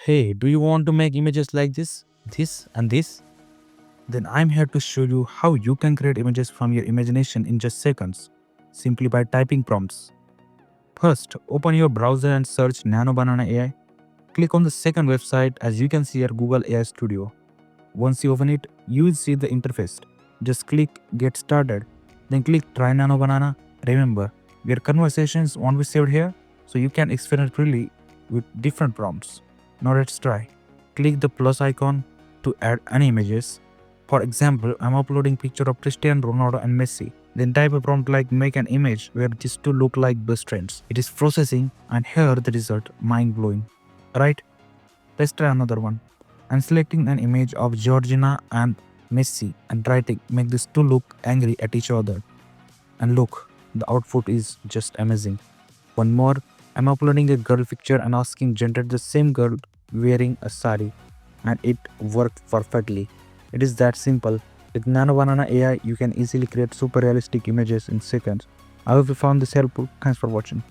Hey, do you want to make images like this, and this? Then I'm here to show you how you can create images from your imagination in just seconds, simply by typing prompts. First, open your browser and search Nano Banana AI. Click on the second website as you can see here Google AI Studio. Once you open it, you will see the interface. Just click Get Started. Then click Try Nano Banana. Remember, your conversations won't be saved here, so you can experiment freely with different prompts. Now let's try. Click the plus icon to add any images. For example, I'm uploading picture of Cristiano Ronaldo and Messi. Then type a prompt like make an image where these two look like best friends. It is processing and here the result, mind blowing. Right? Let's try another one. I'm selecting an image of Georgina and Messi and writing make these two look angry at each other. And look, the output is just amazing. One more, I'm uploading a girl picture and asking generate the same girl wearing a sari, and it worked perfectly. It is that simple. With Nano Banana AI, you can easily create super realistic images in seconds. I hope you found this helpful. Thanks for watching.